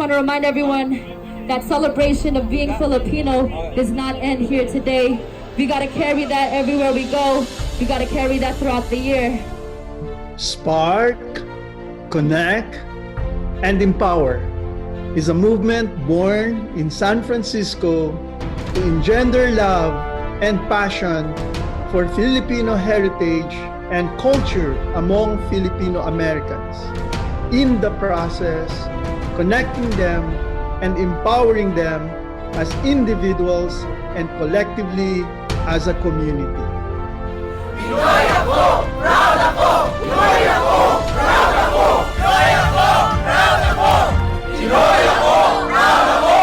want to remind everyone that celebration of being Filipino does not end here today. We got to carry that everywhere we go. We got to carry that throughout the year. Spark, Connect, and Empower is a movement born in San Francisco to engender love and passion for Filipino heritage and culture among Filipino Americans. In the process, connecting them and empowering them as individuals and collectively as a community. Pinoy ako! Proud ako! Pinoy ako! Proud ako! Pinoy ako! Proud ako! Pinoy ako! Proud ako!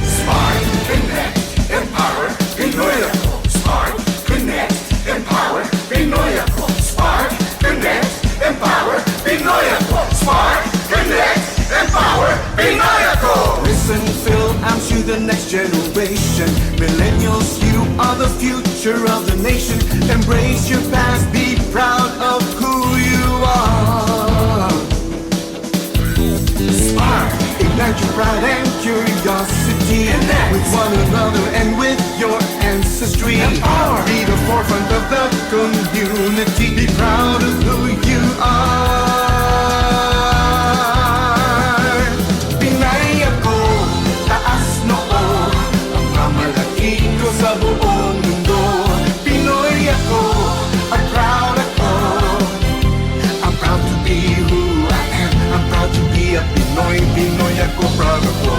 Spark, connect, empower, Pinoy ako! Spark, connect, empower, Pinoy ako! Spark, connect, empower, Pinoy ako! Spark, connect, empower, Pinoy ako! Listen, Fil-Ams to the next generation. Millennials, you are the future of the nation. Embrace your past, be proud of who you are. Spark, ignite your pride and curiosity. Connect with one another and with your ancestry. Empower, be the forefront of the community. Be proud of who you are. Pinay ako, taas noo, ang mamalaki ko sa buong mundo. Pinoy ako, at proud ako. I'm proud to be who I am. I'm proud to be a Pinoy. Pinoy ako, proud ako.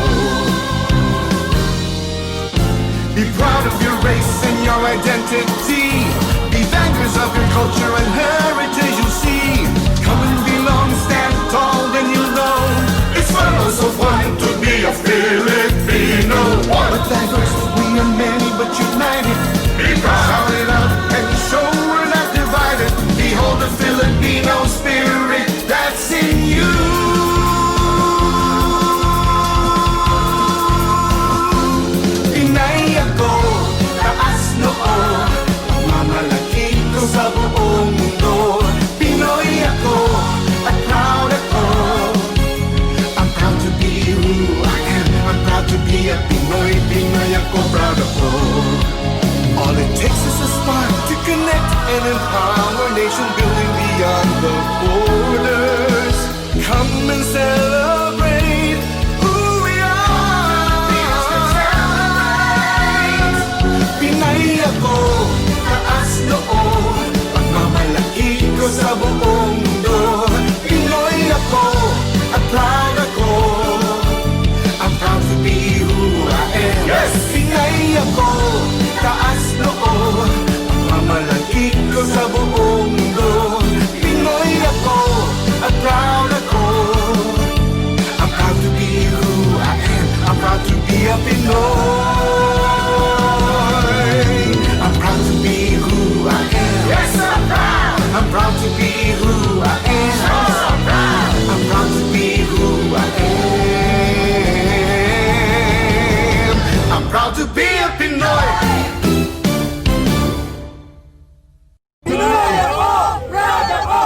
Be proud of your race and your identity. Be vanguards of your culture and heritage you'll see. Come and belong, stand tall, then you'll know. It's fun, oh so fun to be a Filipino. But diverse, we are many but united. Be proud, shout it out and show we're not divided. Behold the Filipino spirit that's in you. Pinay ako, taas noo, mamalaki ko sa buong mundo. Pinoy ako, at proud ako. I'm proud to be who I am. I'm proud to be a Pinoy. Pinoy ako, proud ako. All it takes is a spark to connect and empower nation building beyond the borders. Come and celebrate who we are. Pinay ako, taas noo, pagmamalaki ko sa buong mundo. Pinoy ako, at proud ako. I'm proud to be who I am. Yes! Pinay ako, taas noo, pagmamalaki ko sa buong mundo. Pinoy ako, at proud ako. I'm proud to be who I am. I'm proud to be a Pinoy. I'm proud to be who I am. Yes, I'm proud. I'm proud to be who I am. So proud. I'm proud to be who I am. I'm proud to be a Pinoy. Pinoy ako! Proud ako!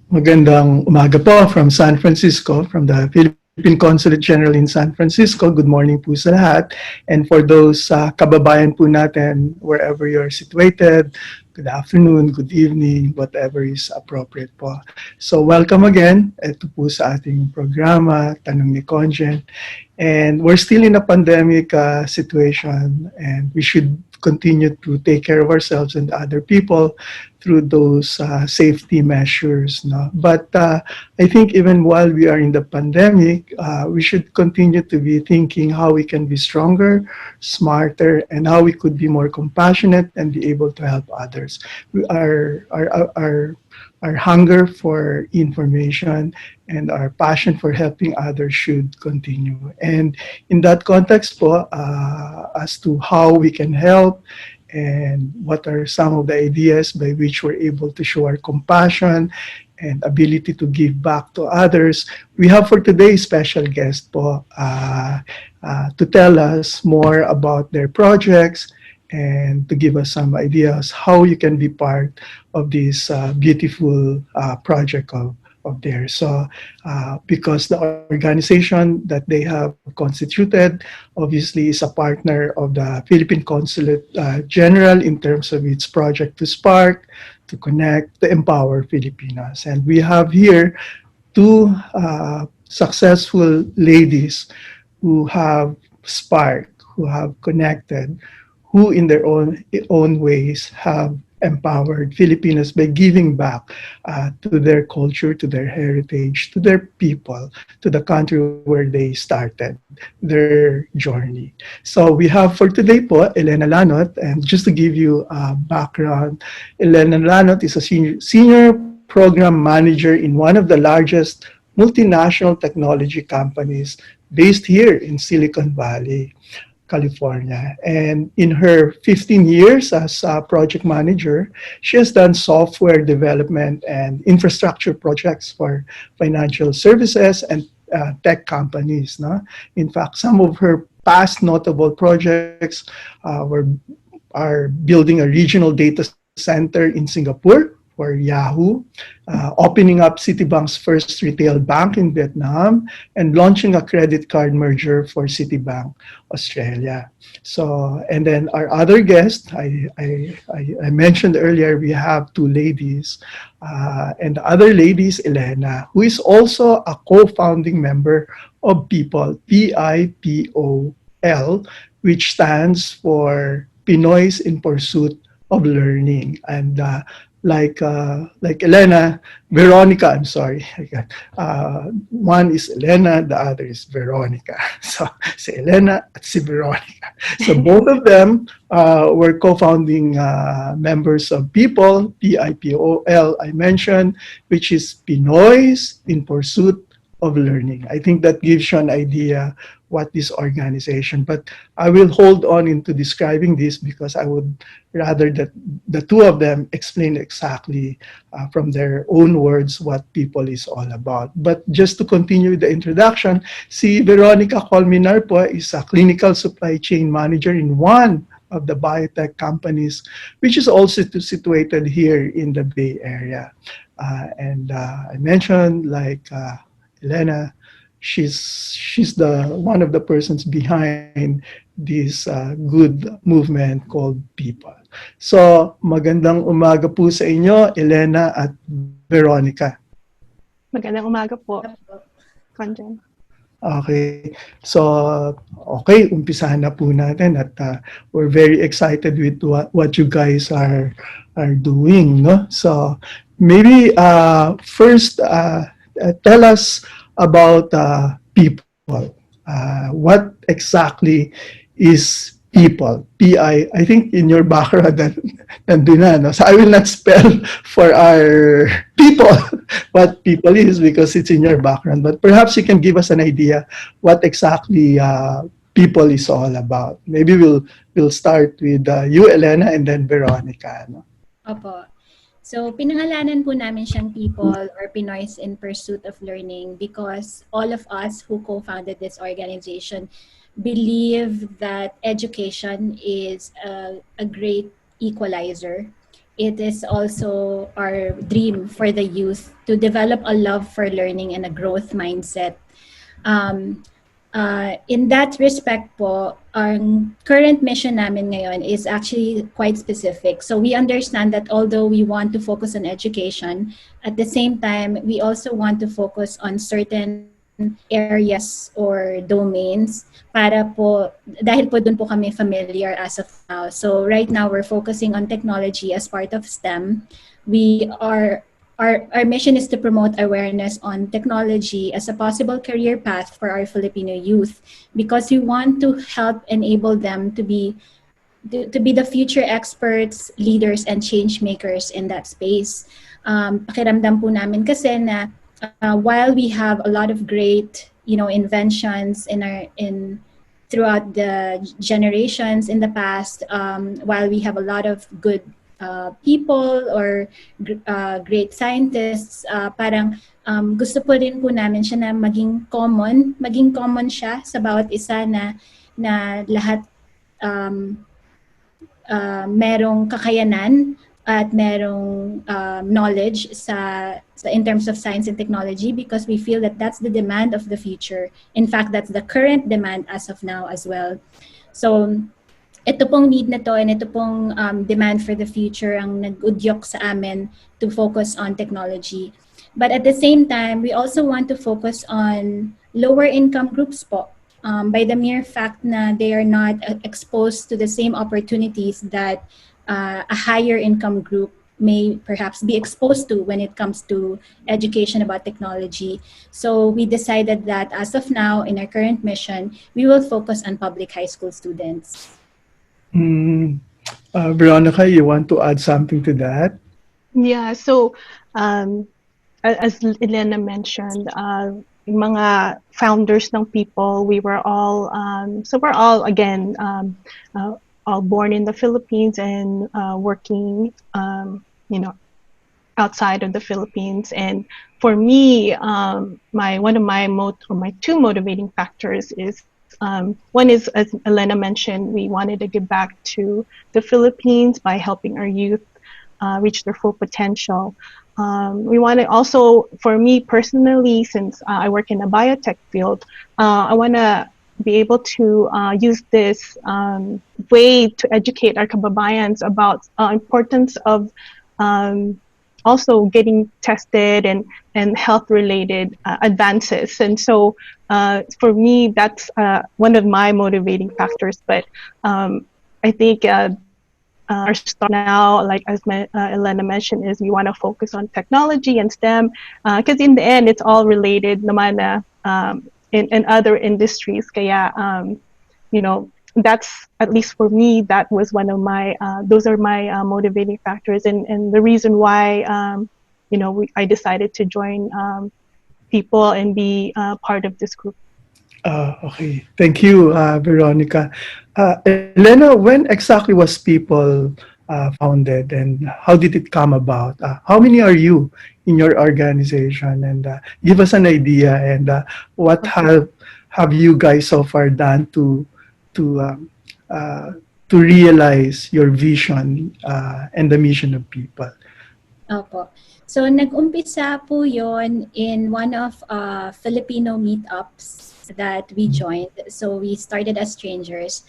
Magandang umaga po from San Francisco, from the Philippine Consulate General in San Francisco. Good morning po sa lahat. And for those kababayan po natin, wherever you're situated, good afternoon, good evening, whatever is appropriate po. So welcome again. Ito po sa ating programa, Tanong ni CONGEN. And we're still in a pandemic situation, and we should continue to take care of ourselves and other people through those safety measures. No? But I think even while we are in the pandemic, we should continue to be thinking how we can be stronger, smarter, and how we could be more compassionate and be able to help others. Our hunger for information and our passion for helping others should continue. And in that context po, as to how we can help and what are some of the ideas by which we're able to show our compassion and ability to give back to others, we have for today special guest po to tell us more about their projects and to give us some ideas how you can be part of this beautiful project of of theirs. So because the organization that they have constituted obviously is a partner of the Philippine Consulate General in terms of its project to spark, to connect, to empower Filipinas. And we have here two successful ladies who have sparked, who have connected, who in their own ways have empowered Filipinos by giving back to their culture, to their heritage, to their people, to the country where they started their journey. So we have for today po, Elena Lanot, and just to give you a background, Elena Lanot is a senior program manager in one of the largest multinational technology companies based here in Silicon Valley, California. And in her 15 years as a project manager, she has done software development and infrastructure projects for financial services and tech companies. No? In fact, some of her past notable projects are building a regional data center in Singapore for Yahoo, opening up Citibank's first retail bank in Vietnam, and launching a credit card merger for Citibank Australia. So, and then our other guest, I mentioned earlier, we have two ladies, and the other lady is Elena, who is also a co-founding member of PIPOL, PIPOL, which stands for Pinoys in Pursuit of Learning. And like Elena, Veronica, I'm sorry. One is Elena, the other is Veronica. So si Elena at si Veronica. So both of them were co-founding members of PIPOL, PIPOL, I mentioned, which is Pinoys in Pursuit of Learning. I think that gives you an idea what this organization, but I will hold on into describing this because I would rather that the two of them explain exactly from their own words what PIPOL is all about. But just to continue the introduction, si Veronica Colmenar po is a clinical supply chain manager in one of the biotech companies, which is also situated here in the Bay Area. And I mentioned like Elena, she's the one of the persons behind this good movement called PIPOL. So magandang umaga po sa inyo, Elena at Veronica. Magandang umaga po, CONGEN. Okay. So, okay, umpisahan na po natin at we're very excited with what you guys are doing, no? So, maybe first tell us about PIPOL. What exactly is PIPOL? I think in your background nandun na, no? So I will not spell for our people what PIPOL is because it's in your background. But perhaps you can give us an idea what exactly PIPOL is all about. Maybe we'll start with you, Elena, and then Veronica. No? Opo. So, pinangalanan po namin siyang PIPOL or Pinoys in Pursuit of Learning because all of us who co-founded this organization believe that education is a great equalizer. It is also our dream for the youth to develop a love for learning and a growth mindset. In that respect po, ang current mission namin ngayon is actually quite specific. So we understand that although we want to focus on education, at the same time, we also want to focus on certain areas or domains para po, dahil po dun po kami familiar as of now. So right now, we're focusing on technology as part of STEM. Our mission is to promote awareness on technology as a possible career path for our Filipino youth because we want to help enable them to be the future experts, leaders, and change makers in that space. Pakiramdam po namin kasi na while we have a lot of great, inventions throughout the generations in the past, while we have a lot of good people or great scientists, parang gusto po rin po namin siya na maging common siya sa bawat isa na lahat merong kakayanan at merong knowledge in terms of science and technology, because we feel that that's the demand of the future. In fact, that's the current demand as of now as well. So ito pong need na to and ito pong demand for the future ang nag-udyok sa amin to focus on technology. But at the same time, we also want to focus on lower income groups po, by the mere fact na they are not exposed to the same opportunities that a higher income group may perhaps be exposed to when it comes to education about technology. So we decided that as of now, in our current mission, we will focus on public high school students. Veronica, you want to add something to that? Yeah, so as Elena mentioned, mga founders ng PIPOL, we were all, so we're all, again, all born in the Philippines and working, outside of the Philippines. And for me, one of my two motivating factors is, one is, as Elena mentioned, we wanted to give back to the Philippines by helping our youth reach their full potential. We want to also, for me personally, since I work in the biotech field, I want to be able to use this way to educate our kababayans about importance of also getting tested and health-related advances. And so for me, that's one of my motivating factors. But I think our start now, like as Elena mentioned, is we want to focus on technology and STEM, because in the end, it's all related naman in other industries. Kaya, that's, at least for me, that was one of my, those are my motivating factors, and the reason why, I decided to join PIPOL and be part of this group. Okay. Thank you, Veronica. Elena, when exactly was PIPOL founded and how did it come about? How many are you in your organization? And give us an idea, and what have you guys so far done to realize your vision and the mission of PIPOL? Opo. So nag-umpisa po yon in one of Filipino meetups that we joined. So we started as strangers.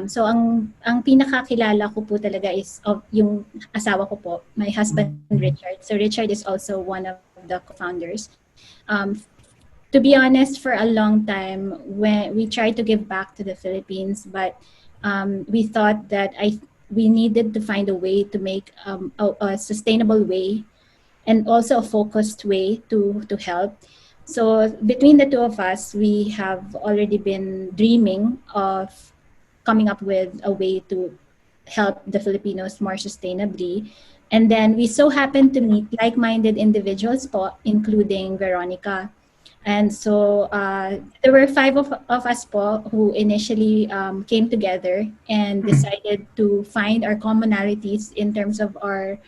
So ang pinakakilala ko po talaga is yung asawa ko po, my husband Richard. So Richard is also one of the co-founders. To be honest, for a long time, when we tried to give back to the Philippines, but we thought that we needed to find a way to make a sustainable way and also a focused way to help. So between the two of us, we have already been dreaming of coming up with a way to help the Filipinos more sustainably. And then we so happened to meet like-minded individuals po, including Veronica. And so there were 5 of us po who initially came together and decided to find our commonalities in terms of our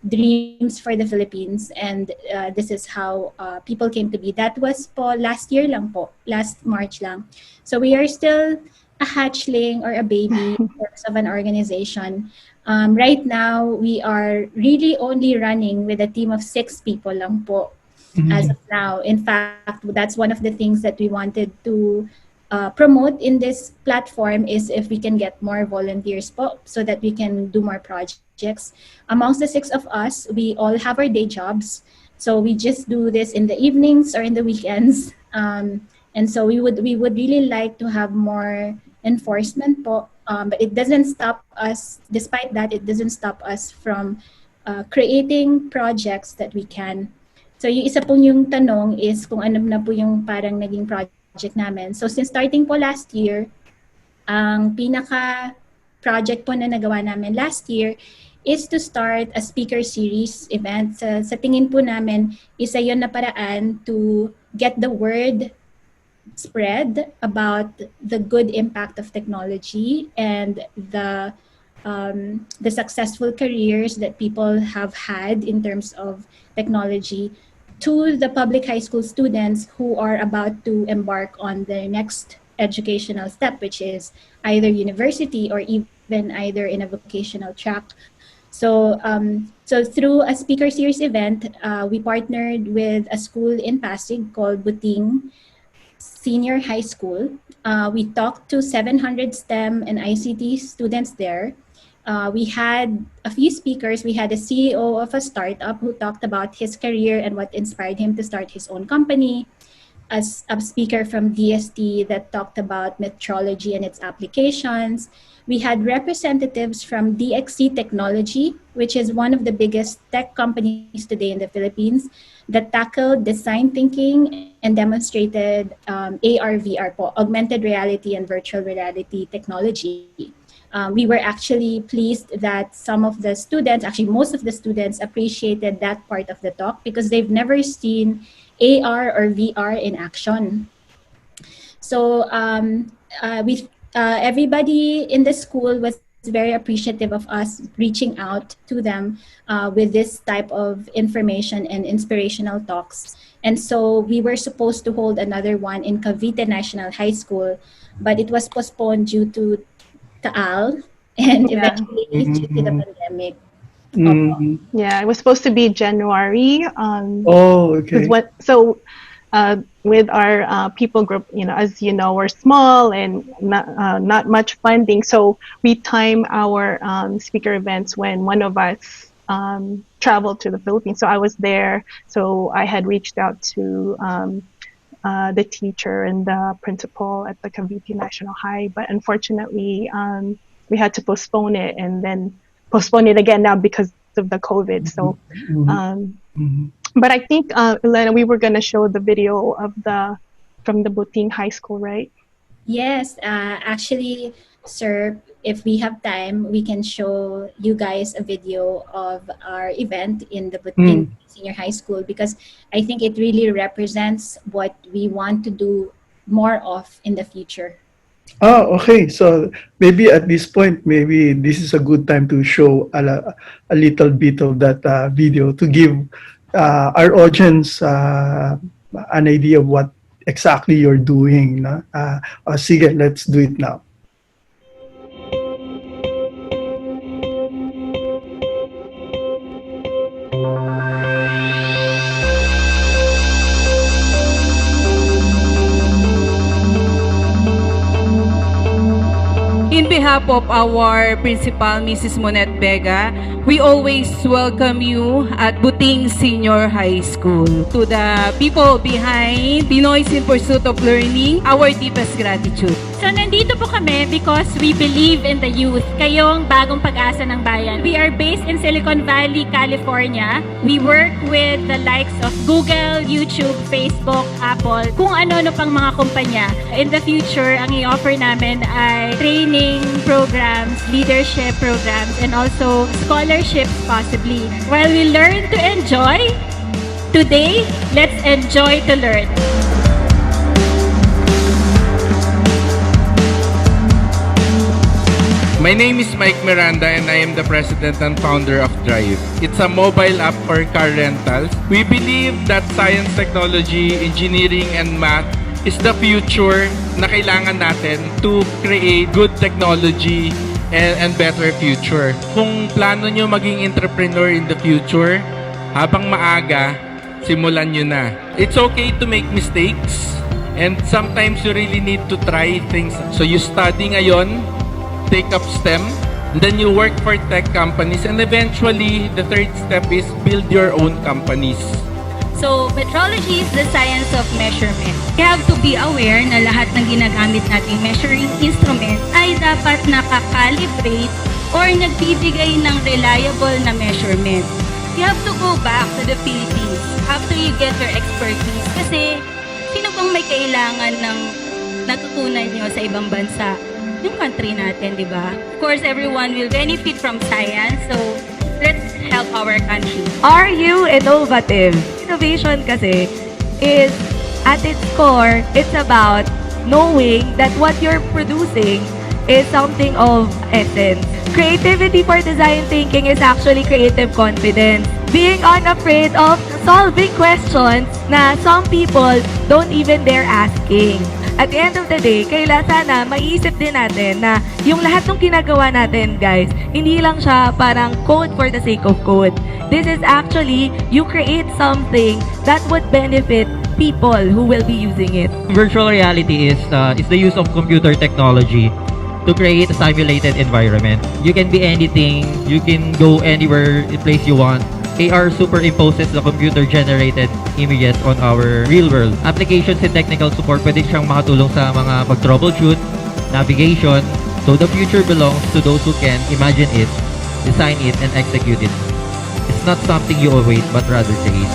dreams for the Philippines. And this is how people came to be. That was po last year lang po, last March lang. So we are still a hatchling or a baby in terms of an organization. Right now, we are really only running with a team of 6 people lang po. As of now. In fact, that's one of the things that we wanted to promote in this platform, is if we can get more volunteers po, so that we can do more projects. Amongst the 6 of us, we all have our day jobs. So we just do this in the evenings or in the weekends. And so we would really like to have more enforcement po. But it doesn't stop us, despite that, it doesn't stop us from creating projects that we can. So yung isa po yung tanong is kung ano na po yung parang naging project namin. So since starting po last year, ang pinaka-project po na nagawa namin last year is to start a speaker series event. Sa tingin po namin, isa yun na paraan to get the word spread about the good impact of technology and the successful careers that people have had in terms of technology to the public high school students who are about to embark on the next educational step, which is either university or even either in a vocational track. So through a Speaker Series event, we partnered with a school in Pasig called Buting Senior High School. We talked to 700 STEM and ICT students there. We had a few speakers. We had a CEO of a startup who talked about his career and what inspired him to start his own company. As a speaker from DST that talked about metrology and its applications. We had representatives from DXC Technology, which is one of the biggest tech companies today in the Philippines, that tackled design thinking and demonstrated AR, VR, augmented reality and virtual reality technology. We were actually pleased that some of the students, actually most of the students, appreciated that part of the talk because they've never seen AR or VR in action. So everybody in the school was very appreciative of us reaching out to them with this type of information and inspirational talks. And so we were supposed to hold another one in Cavite National High School, but it was postponed due to Taal and eventually due to the pandemic. Yeah, it was supposed to be January. Oh, okay. With our people group, as you know, we're small and not much funding. So we time our speaker events when one of us traveled to the Philippines. So I was there. So I had reached out to the teacher and the principal at the Cavite National High, but unfortunately, we had to postpone it and then postpone it again now because of the COVID. So, but I think, Elena, we were going to show the video of from the Buting High School, right? Yes, actually, sir, if we have time, we can show you guys a video of our event in the Buting Senior High School because I think it really represents what we want to do more of in the future. Oh, okay. So maybe at this point, maybe this is a good time to show a little bit of that video to give our audience an idea of what exactly you're doing. No? Sige, let's do it now. In behalf of our principal, Mrs. Monet Vega, we always welcome you at Buting Senior High School. To the people behind Pinoys in Pursuit of Learning, our deepest gratitude. So nandito po kami because we believe in the youth. Kayong bagong pag-asa ng bayan. We are based in Silicon Valley, California. We work with the likes of Google, YouTube, Facebook, Apple, kung ano-ano pang mga kumpanya. In the future, ang i-offer namin ay training programs, leadership programs, and also scholarships possibly. While we learn to enjoy, today, let's enjoy to learn. My name is Mike Miranda and I am the president and founder of Drive. It's a mobile app for car rentals. We believe that science, technology, engineering, and math is the future na kailangan natin to create good technology and better future. Kung plano nyo maging entrepreneur in the future, habang maaga, simulan nyo na. It's okay to make mistakes and sometimes you really need to try things. So you study ngayon, take up STEM, and then you work for tech companies, and eventually, the third step is build your own companies. So, metrology is the science of measurement. We have to be aware na lahat ng ginagamit nating measuring instrument ay dapat nakakalibrate or nagbibigay ng reliable na measurement. You have to go back to the Philippines after you get your expertise kasi sino bang may kailangan ng natutunan nyo sa ibang bansa? Yung country natin, di ba? Of course, everyone will benefit from science, so let's help our country. Are you innovative? Innovation kasi is, at its core, it's about knowing that what you're producing is something of essence. Creativity for design thinking is actually creative confidence. Being unafraid of solving questions na some people don't even dare asking. At the end of the day, sana maiisip din natin na yung lahat ng ginagawa natin, guys, hindi lang siya parang code for the sake of code. This is actually, you create something that would benefit people who will be using it. Virtual reality is the use of computer technology to create a simulated environment. You can be anything, you can go anywhere, place you want. AR superimposes the computer-generated images on our real world. Applications and technical support pwede siyang makatulong sa mga pag-troubleshoot, navigation. So the future belongs to those who can imagine it, design it, and execute it. It's not something you await, but rather create.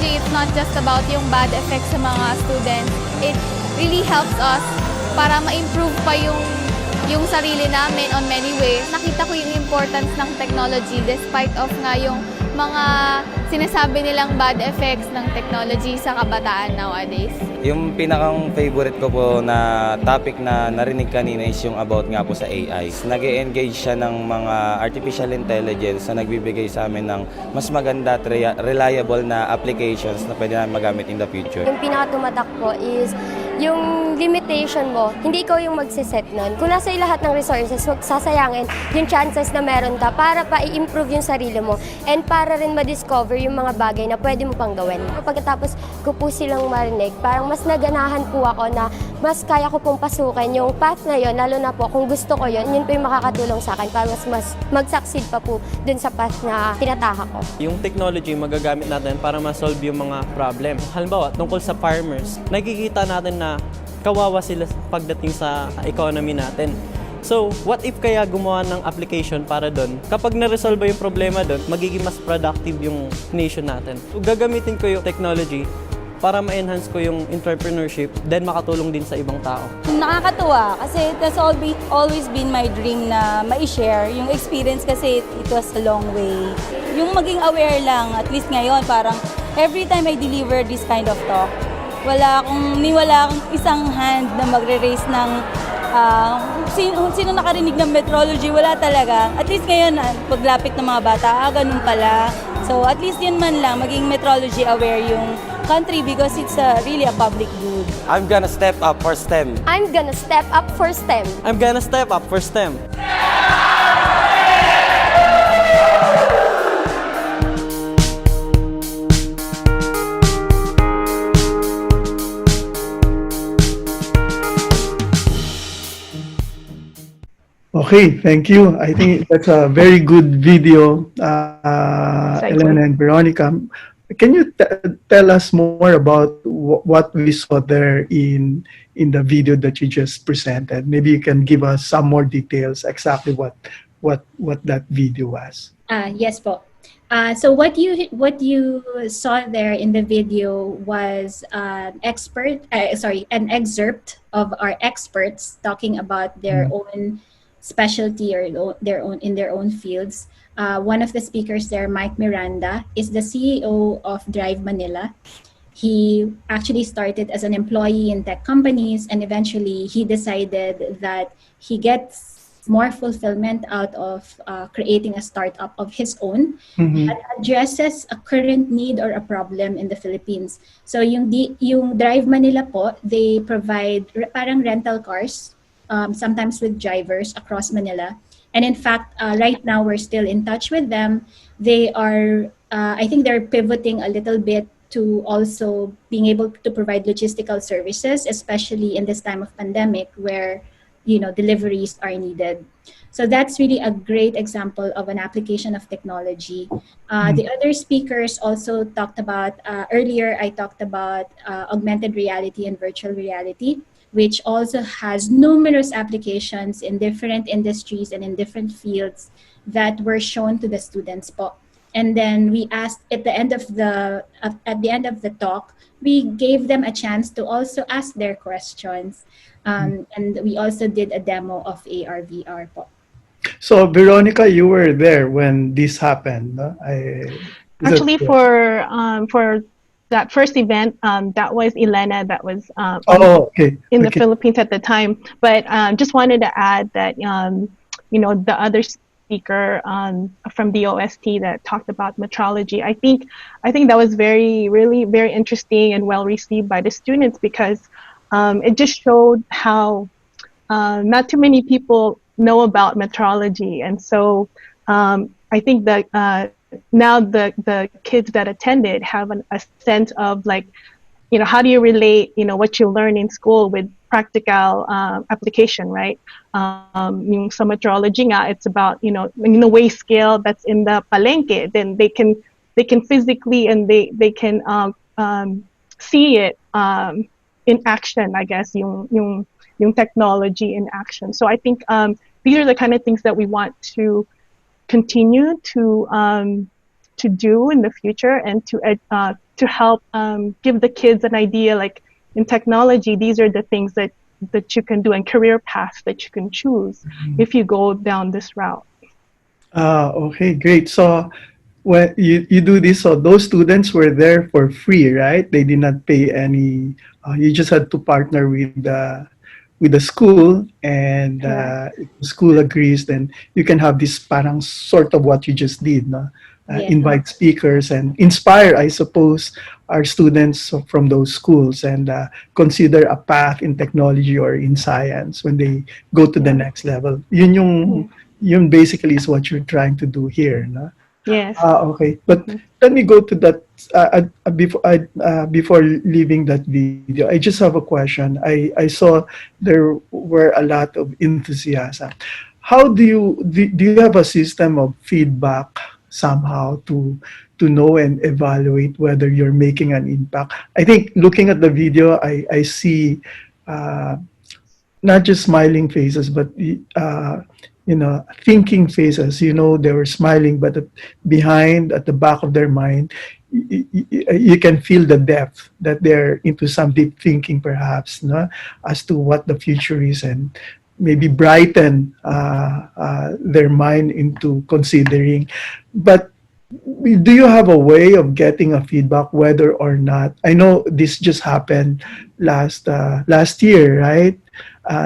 It's not just about yung bad effects sa mga students. It really helps us para ma-improve pa yung sarili namin on many ways. Nakita ko yung importance ng technology despite of nga yung mga sinasabi nilang bad effects ng technology sa kabataan nowadays. Yung pinakang favorite ko po na topic na narinig kanina is yung about nga po sa AI. Nag-e-engage siya ng mga artificial intelligence na nagbibigay sa amin ng mas maganda at reliable na applications na pwede namin magamit in the future. Yung pinakatumatak po is yung limitation mo, hindi ikaw yung magsiset nun. Kung nasa lahat ng resources, huwag sasayangin yung chances na meron ka para pa i-improve yung sarili mo and para rin ma-discover yung mga bagay na pwede mo pang gawin. Pagkatapos ko po silang marinig, parang mas naganahan po ako na mas kaya ko pong pasukin yung path na yun, lalo na po kung gusto ko yun, yun po yung makakatulong sa akin para mas mag-succeed pa po dun sa path na tinatahak ko. Yung technology magagamit natin para ma-solve yung mga problem. Halimbawa, tungkol sa farmers, nakikita natin na kawawa sila pagdating sa economy natin. So, what if kaya gumawa ng application para doon? Kapag na-resolve yung problema doon, magiging mas productive yung nation natin. So, gagamitin ko yung technology para ma-enhance ko yung entrepreneurship, then makatulong din sa ibang tao. Nakakatuwa kasi that's always been my dream na ma-share yung experience kasi it was a long way. Yung maging aware lang, at least ngayon, parang every time I deliver this kind of talk, wala akong isang hand na magre-raise ng sino nakarinig ng metrology, wala talaga. At least ngayon, paglapit ng mga bata, ganun pala. So at least yun man lang, maging metrology aware yung country because it's really a public good. I'm gonna step up for STEM. I'm gonna step up for STEM. I'm gonna step up for STEM. Okay, thank you. I think that's a very good video, Elena and Veronica. Can you tell us more about what we saw there in the video that you just presented? Maybe you can give us some more details, exactly what that video was. Yes po. So what you saw there in the video was an excerpt of our experts talking about their own specialty or in their own fields. One of the speakers there, Mike Miranda, is the CEO of Drive Manila. He actually started as an employee in tech companies, and eventually he decided that he gets more fulfillment out of creating a startup of his own that addresses a current need or a problem in the Philippines. So yung Drive Manila po, they provide parang rental cars, sometimes with drivers across Manila. And in fact, right now we're still in touch with them. They are, I think they're pivoting a little bit to also being able to provide logistical services, especially in this time of pandemic where, deliveries are needed. So that's really a great example of an application of technology. The other speakers also talked about, earlier I talked about augmented reality and virtual reality, which also has numerous applications in different industries and in different fields that were shown to the students po. And then we asked at the end of the talk, we gave them a chance to also ask their questions. And we also did a demo of AR/VR po. So Veronica, you were there when this happened. No? Actually, for that first event, that was Elena, that was Okay. in the Okay. Philippines at the time. But just wanted to add that, the other speaker from the OST that talked about metrology, I think that was really very interesting and well received by the students, because it just showed how not too many people know about metrology. And so I think that now the kids that attended have a sense of, like, how do you relate, what you learn in school with practical application, right? Yung sa metrology nga, it's about, weigh scale that's in the palengke, then they can physically, and they can see it in action, I guess, yung technology in action. So I think these are the kind of things that we want to continue to do in the future, and to help give the kids an idea, like, in technology, these are the things that you can do, and career paths that you can choose if you go down this route. Okay, great. So when you do this, so those students were there for free, right? They did not pay any. You just had to partner with the school, and if the school agrees, then you can have this parang sort of what you just did, no? Invite speakers and inspire, I suppose, our students from those schools, and consider a path in technology or in science when they go to the next level. Yun basically is what you're trying to do here, no? Yes. Okay, but let me go to that before leaving that video. I just have a question. I saw there were a lot of enthusiasm. How do you have a system of feedback somehow to know and evaluate whether you're making an impact? I think looking at the video, I see not just smiling faces, but thinking faces. They were smiling, but behind, at the back of their mind, you can feel the depth that they're into some deep thinking, perhaps, no, as to what the future is, and maybe brighten their mind into considering. But do you have a way of getting a feedback whether or not? I know this just happened last year, right?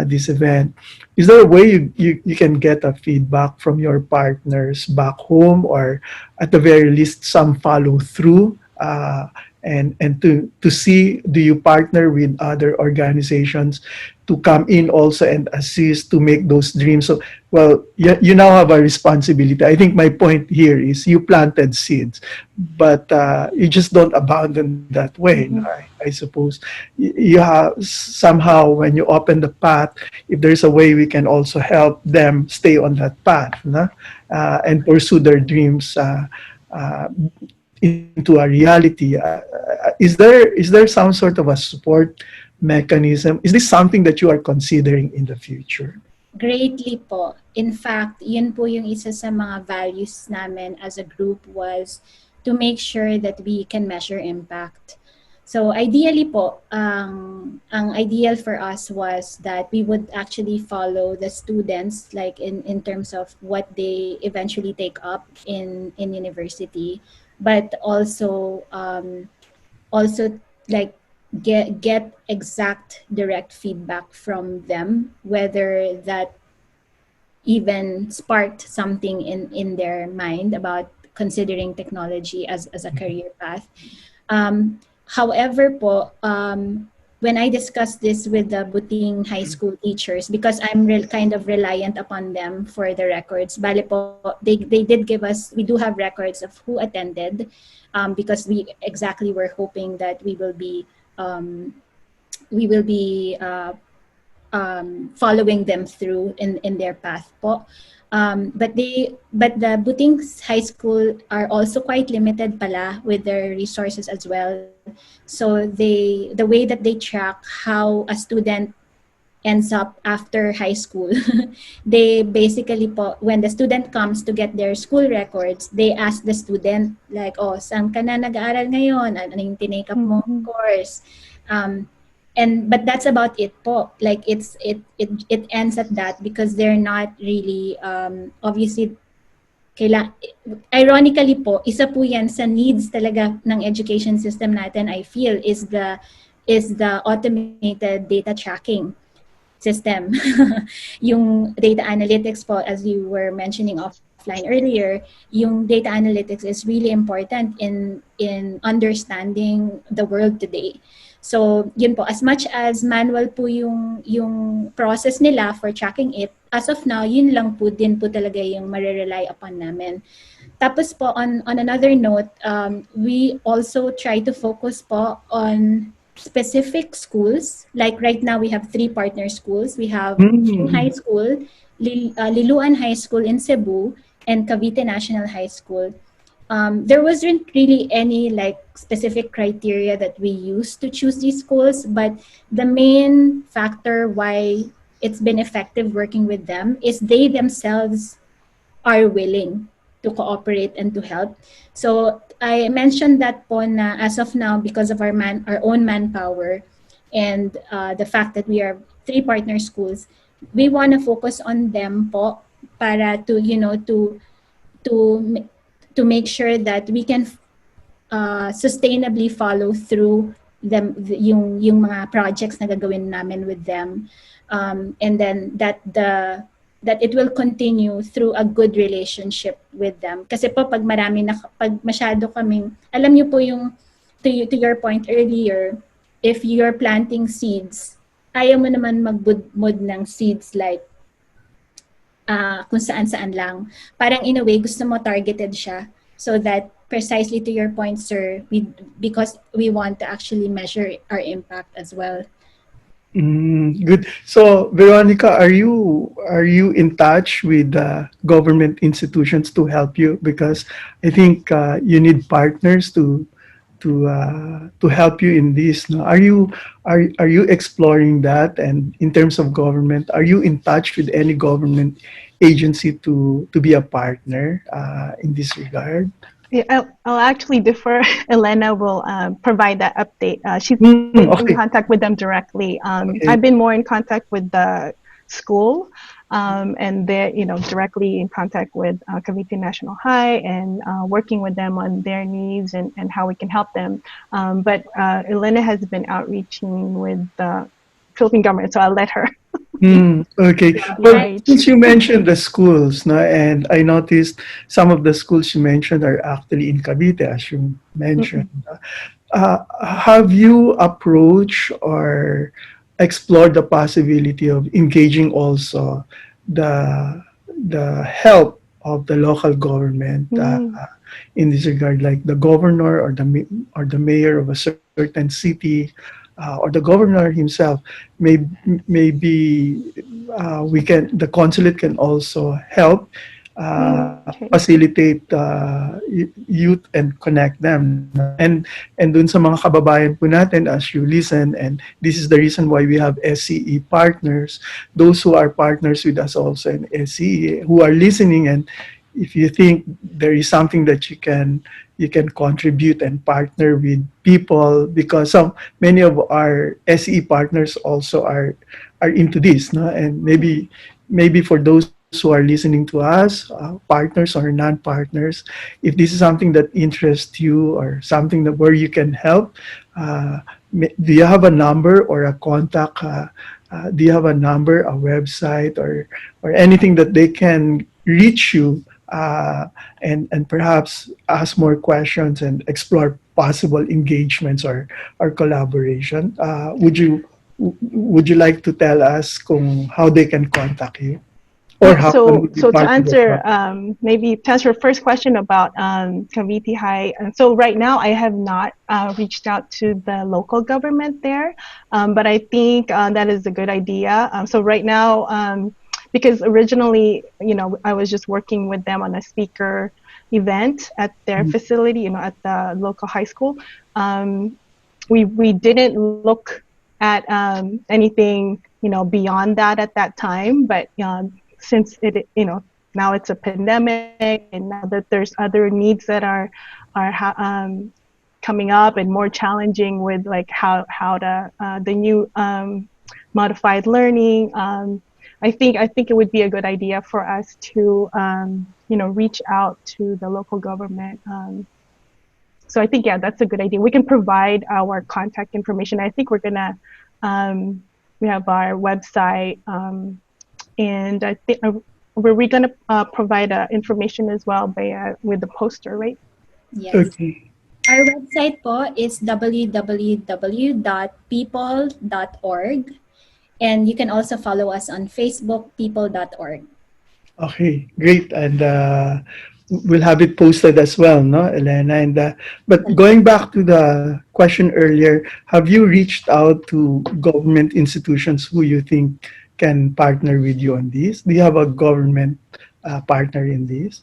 This event. Is there a way you can get a feedback from your partners back home, or at the very least some follow through, and to see, do you partner with other organizations to come in also and assist to make those dreams? So, well, you now have a responsibility. I think my point here is you planted seeds, but you just don't abandon that way. No? I suppose you have somehow, when you open the path, if there's a way we can also help them stay on that path, no? And pursue their dreams into a reality. Is there some sort of a support mechanism? Is this something that you are considering in the future? Greatly po. In fact, yun po yung isa sa mga values namin as a group, was to make sure that we can measure impact. So ideally po, ang ideal for us was that we would actually follow the students, like in terms of what they eventually take up in university, but also like get exact direct feedback from them, whether that even sparked something in their mind about considering technology as a career path. However po, when I discussed this with the Buting High School teachers, because I'm kind of reliant upon them for the records, bale po, they did give us, we do have records of who attended, because we exactly were hoping that we will be following them through in their path po. But the Buting High School are also quite limited pala with their resources as well. So the way that they track how a student ends up after high school, they basically po, when the student comes to get their school records, they ask the student like, oh, saan ka na nag-aaral ngayon? Ano yung tinake up mo course? But that's about it po. Like it ends at that, because they're not really obviously ironically po, isa po yan sa needs talaga ng education system natin, I feel, is the automated data tracking system. Yung data analytics po, as you were mentioning offline earlier, yung data analytics is really important in understanding the world today. So, yun po, as much as manual po yung process nila for tracking it, as of now, yun lang po din po talaga yung marerely upon namin. Tapos po, on another note, we also try to focus po on specific schools. Like right now, we have 3 partner schools. We have High School, Liluan High School in Cebu, and Cavite National High School. There wasn't really any like specific criteria that we used to choose these schools, but the main factor why it's been effective working with them is they themselves are willing to cooperate and to help. So I mentioned that po na as of now, because of our own manpower and the fact that we are 3 partner schools, we want to focus on them po para to to make sure that we can sustainably follow through yung mga projects na gagawin namin with them, and then that it will continue through a good relationship with them. Kasi po pag masyado kaming, alam niyo po yung to your point earlier, if you're planting seeds, ayaw mo naman magbudmod ng seeds like kung saan-saan lang. Parang in a way, gusto mo targeted siya so that precisely to your point, sir, because we want to actually measure our impact as well. Good. So, Veronica, are you in touch with government institutions to help you? Because I think you need partners to help you in this. No? Are you exploring that? And in terms of government, are you in touch with any government agency to be a partner in this regard? Yeah, I'll actually defer. Elena will provide that update. She's in contact with them directly. I've been more in contact with the school, and they're directly in contact with Cavite National High and working with them on their needs and how we can help them. But Elena has been outreaching with the Philippine government, so I'll let her. Okay. Well, since you mentioned the schools, no, and I noticed some of the schools you mentioned are actually in Cavite, as you mentioned. Have you approached or explored the possibility of engaging also the help of the local government in this regard, like the governor or the mayor of a certain city? Or the governor himself, maybe the consulate can also help facilitate youth and connect them. And dun sa mga kababayan po natin, as you listen, and this is the reason why we have SCE partners, those who are partners with us also in SCE, who are listening, and if you think there is something that you can contribute and partner with people, because many of our SE partners also are into this, no? And maybe for those who are listening to us, partners or non-partners, if this is something that interests you or something where you can help, do you have a number or a contact? Do you have a number, a website, or anything that they can reach you? And perhaps ask more questions and explore possible engagements or collaboration. Would you like to tell us how they can contact you? Or how to answer maybe to answer your first question about Cavite High. So right now I have not reached out to the local government there, but I think that is a good idea. So right now, because originally, I was just working with them on a speaker event at their facility, at the local high school. We didn't look at anything, beyond that at that time. But since it, now it's a pandemic, and now that there's other needs that are coming up and more challenging with like how to the new modified learning. I think it would be a good idea for us to reach out to the local government. So I think, yeah, that's a good idea. We can provide our contact information. I think we're gonna we have our website, and I think we're gonna provide information as well by with the poster, right? Yes. Okay. Our website po is www.people.org, and you can also follow us on Facebook, people.org. Okay, great. And we'll have it posted as well, no, Elena? And but going back to the question earlier, have you reached out to government institutions who you think can partner with you on this? Do you have a government partner in this?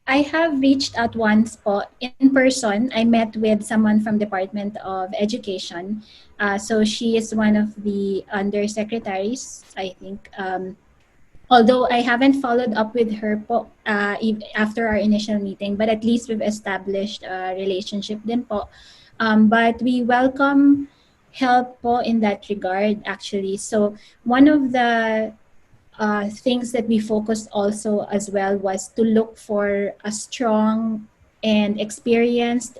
I have reached out once po in person. I met with someone from Department of Education. So she is one of the undersecretaries, I think. Although I haven't followed up with her po after our initial meeting, but at least we've established a relationship din po. But we welcome help po in that regard, actually. So one of the things that we focused also as well was to look for a strong and experienced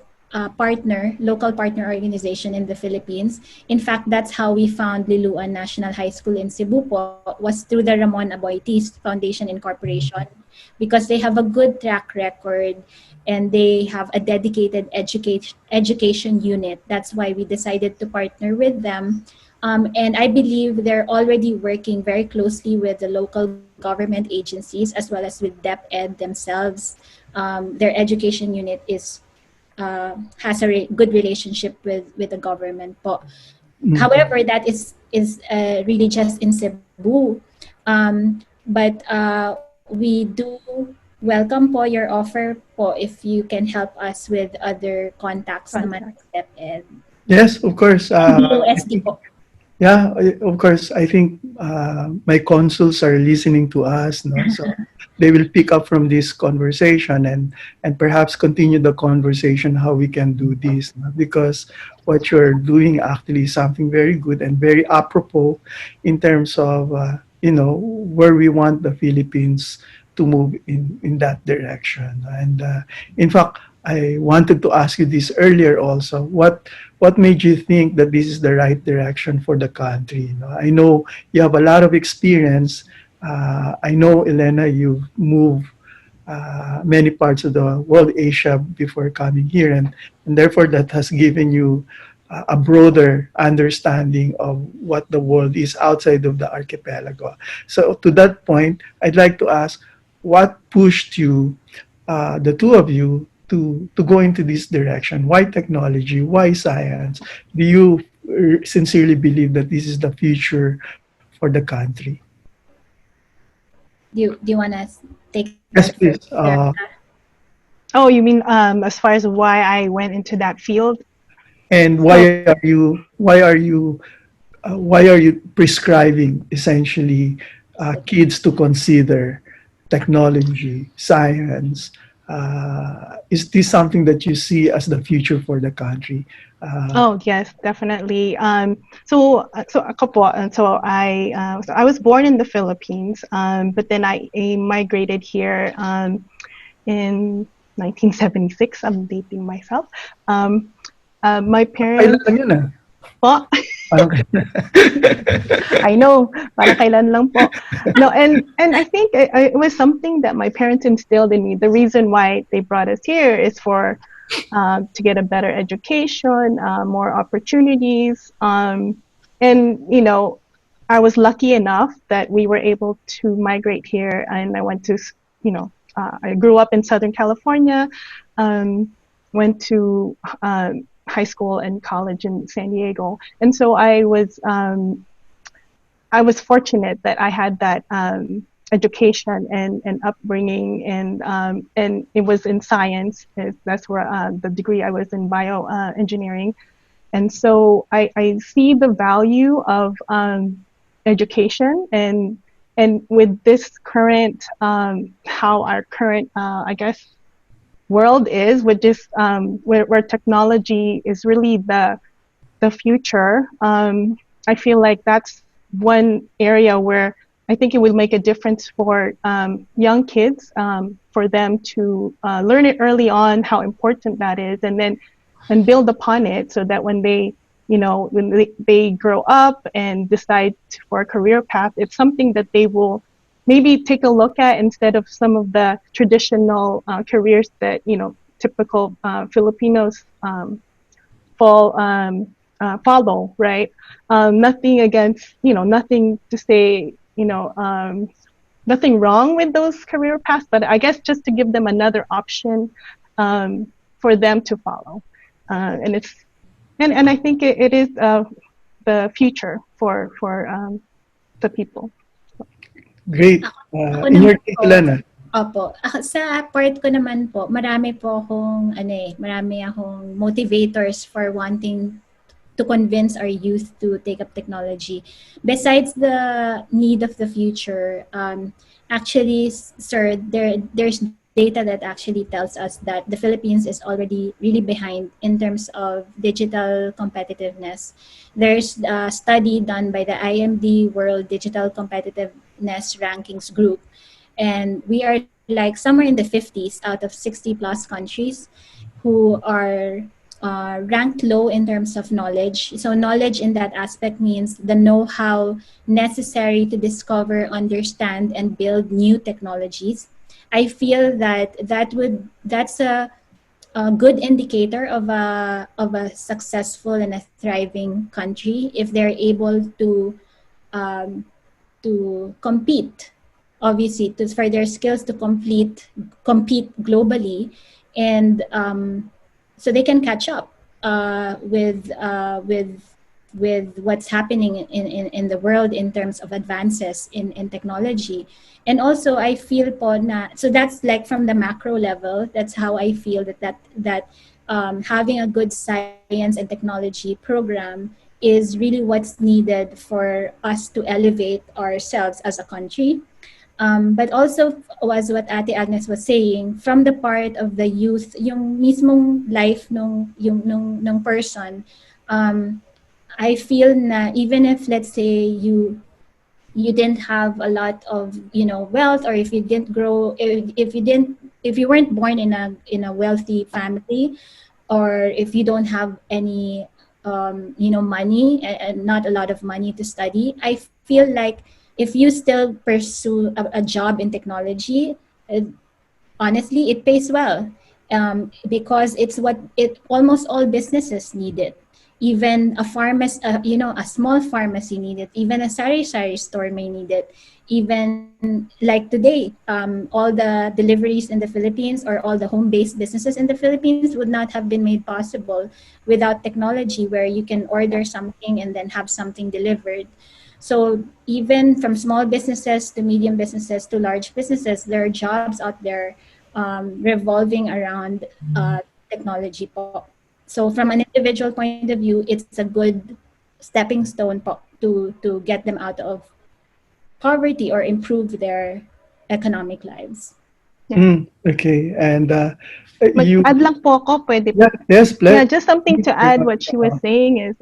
local partner organization in the Philippines. In fact, that's how we found Liloan National High School in Cebu po, was through the Ramon Aboitiz Foundation Incorporation, because they have a good track record and they have a dedicated education unit. That's why we decided to partner with them. And I believe they're already working very closely with the local government agencies as well as with DepEd themselves. Their education unit has a good relationship with the government po. However, that is really just in Cebu. But we do welcome po your offer po if you can help us with other contacts naman sa DepEd. Yes, of course. DOST po. Yeah, of course. I think my consuls are listening to us, no? So they will pick up from this conversation and perhaps continue the conversation how we can do this, no? Because what you're doing actually is something very good and very apropos in terms of where we want the Philippines to move in that direction. And in fact, I wanted to ask you this earlier also. What made you think that this is the right direction for the country? I know you have a lot of experience. I know, Elena, you've moved many parts of the world, Asia, before coming here, and therefore that has given you a broader understanding of what the world is outside of the archipelago. So to that point, I'd like to ask, what pushed you, the two of you, to go into this direction? Why technology? Why science? Do you sincerely believe that this is the future for the country? Do you want to take Yes, that please. first? Oh, you mean as far as why I went into that field? And why are you prescribing essentially kids to consider technology, science? Is this something that you see as the future for the country? Oh yes, definitely. So a couple. So I was born in the Philippines, but then I migrated here in 1976. I'm dating myself. My parents. Kailan lang yun, ah? Po? Parang I know, parang kailan lang po. No, and I think it was something that my parents instilled in me. The reason why they brought us here is for to get a better education, more opportunities, and I was lucky enough that we were able to migrate here, and I went to I grew up in Southern California, went to high school and college in San Diego, and so I was fortunate that I had that education and upbringing, and it was in science. That's where the degree I was in bioengineering, and so I see the value of education, and with this current how our current I guess world is, with just where technology is really the future. I feel like that's one area where I think it will make a difference for young kids, for them to learn it early on how important that is, and then build upon it, so that when they, when they grow up and decide for a career path, it's something that they will maybe take a look at, instead of some of the traditional careers that typical Filipinos follow, right? Nothing against, nothing to say, nothing wrong with those career paths, but I guess just to give them another option for them to follow. And I think it is the future for the people. Great. Ako In naman your case, po, Elena. opo. Sa part ko naman po, marami akong motivators for wanting to convince our youth to take up technology. Besides the need of the future, actually, sir, there's data that actually tells us that the Philippines is already really behind in terms of digital competitiveness. There's a study done by the IMD World Digital Competitiveness Rankings Group, and we are like somewhere in the 50s out of 60 plus countries who are ranked low in terms of knowledge. So knowledge in that aspect means the know-how necessary to discover, understand, and build new technologies. I feel that that's a good indicator of a successful and a thriving country if they're able um, to compete, obviously, for their skills to compete globally, and so they can catch up with what's happening in the world in terms of advances in technology. And also I feel po na, so that's like from the macro level, that's how I feel that having a good science and technology program is really what's needed for us to elevate ourselves as a country. But also, was what Ate Agnes was saying, from the part of the youth, yung mismong life nung person, I feel na even if, let's say, you didn't have a lot of wealth, or if you didn't grow, if you weren't born in a wealthy family, or if you don't have any money, and not a lot of money to study, I feel like if you still pursue a job in technology, uh, honestly, it pays well, because it's what it almost all businesses need it. Even a pharmacy, a small pharmacy need it. Even a sari-sari store may need it. Even like today, all the deliveries in the Philippines, or all the home-based businesses in the Philippines, would not have been made possible without technology, where you can order something and then have something delivered. So even from small businesses to medium businesses to large businesses, there are jobs out there revolving around technology po. So from an individual point of view, it's a good stepping stone po to get them out of poverty or improve their economic lives. Okay. And you, Mag-add lang po ako, pwede po. yeah, yes, Yeah, please. just something to add what she was saying is,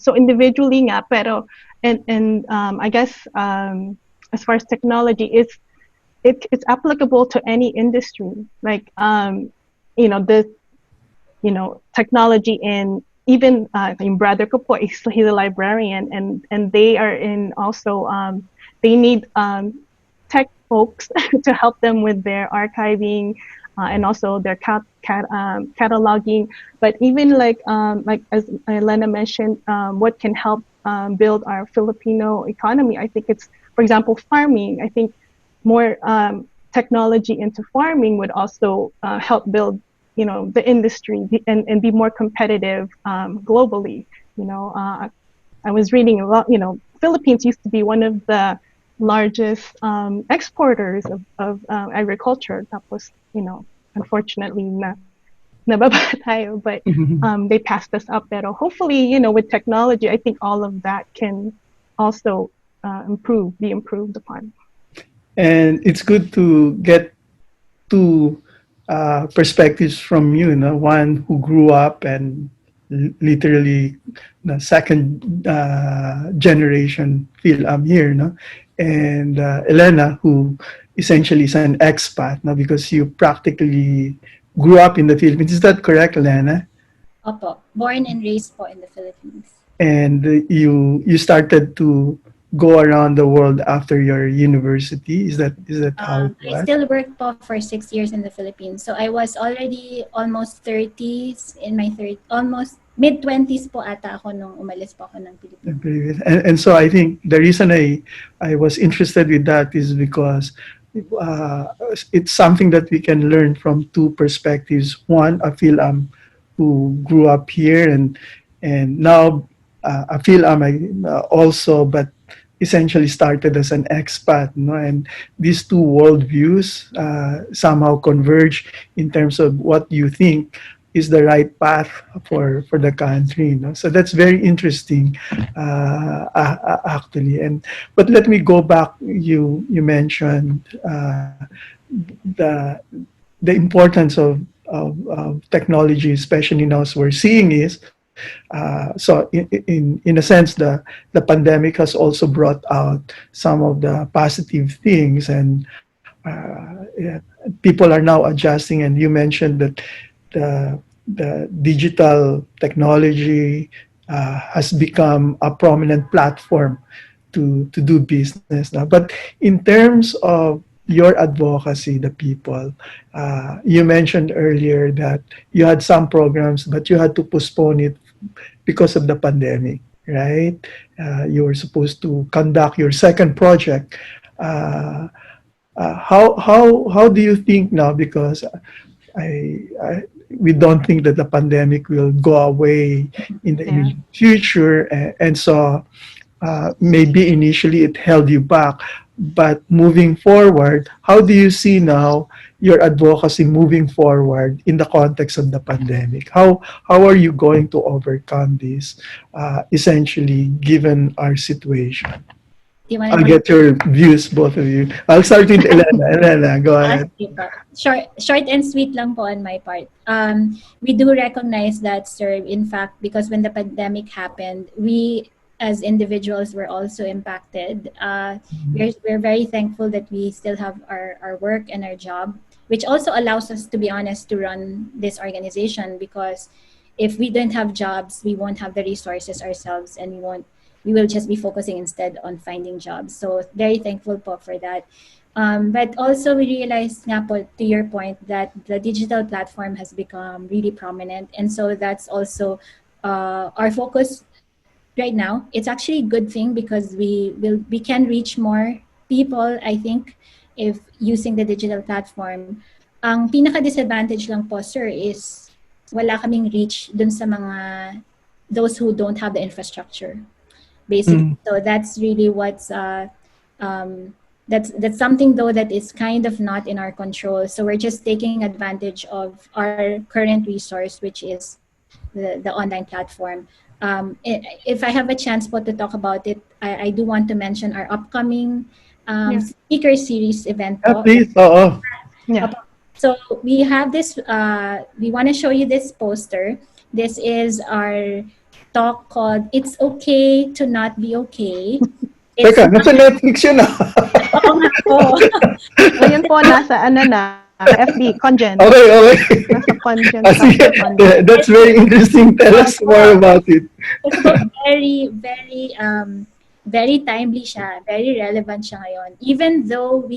so individually nga, pero, and I guess, as far as technology, it's applicable to any industry. Like, technology in, even yung brother ko po, he's a librarian, and they are in also, they need tech folks to help them with their archiving, and also their cataloging. But even like as Elena mentioned, what can help build our Filipino economy? I think it's, for example, farming. I think more technology into farming would also help build, the industry, and be more competitive globally. I was reading a lot. Philippines used to be one of the largest exporters of agriculture. Tapos, unfortunately, nababa tayo, but they passed us up. Pero hopefully, with technology, I think all of that can also be improved upon. And it's good to get two perspectives from you, one who grew up and literally the second generation Fil-Am here, no? And Elena, who essentially is an expat, no? Because you practically grew up in the Philippines. Is that correct, Elena? Opo, born and raised po in the Philippines. And you started to go around the world after your university. Is that how it I was? still worked po for 6 years in the Philippines. So I was already almost 30s in my almost mid-20s po ata ako nung umalis po ako ng Pilipinas. And so I think the reason I was interested with that is because it's something that we can learn from two perspectives. One, a Phil-Am who grew up here, and now a Phil-Am also, but essentially started as an expat, no? And these two worldviews somehow converge in terms of what you think is the right path for the country, no? So that's very interesting, actually. But let me go back. You mentioned the importance of technology, especially now as we're seeing is. So in a sense, the pandemic has also brought out some of the positive things, and yeah, people are now adjusting. And you mentioned that the digital technology has become a prominent platform to do business now. But in terms of your advocacy, the people, you mentioned earlier that you had some programs, but you had to postpone it because of the pandemic, right? You were supposed to conduct your second project. How do you think now? Because we don't think that the pandemic will go away in the immediate future, and so maybe initially it held you back. But moving forward, how do you see now your advocacy moving forward in the context of the pandemic? How are you going to overcome this, essentially, given our situation? I'll get your views, both of you. I'll start with Elena. Elena, go ahead. Short and sweet lang po on my part. We do recognize that, sir, in fact, because when the pandemic happened, we as individuals were also impacted. We're very thankful that we still have our work and our job, which also allows us, to be honest, to run this organization, because if we don't have jobs, we won't have the resources ourselves, and we will just be focusing instead on finding jobs. So very thankful po for that. But also we realized nga po, to your point, that the digital platform has become really prominent. And so that's also our focus right now. It's actually a good thing because we can reach more people, I think, if using the digital platform. Ang pinaka-disadvantage lang po, sir, is wala kaming reach dun sa mga those who don't have the infrastructure. Basically, so that's really what's that's something though that is kind of not in our control. So we're just taking advantage of our current resource, which is the online platform. If I have a chance po to talk about it, I do want to mention our upcoming speaker series event. Please. Yeah. So we have this. We want to show you this poster. This is our talk called "It's Okay to Not Be Okay." Teka, nasa Netflix yun Oo nga po. Ngayon po, nasa FB, CONGEN. Okay. Nasa CONGEN. That's very interesting. Tell us more about it. So very, very, very timely siya. Very relevant siya ngayon. Even though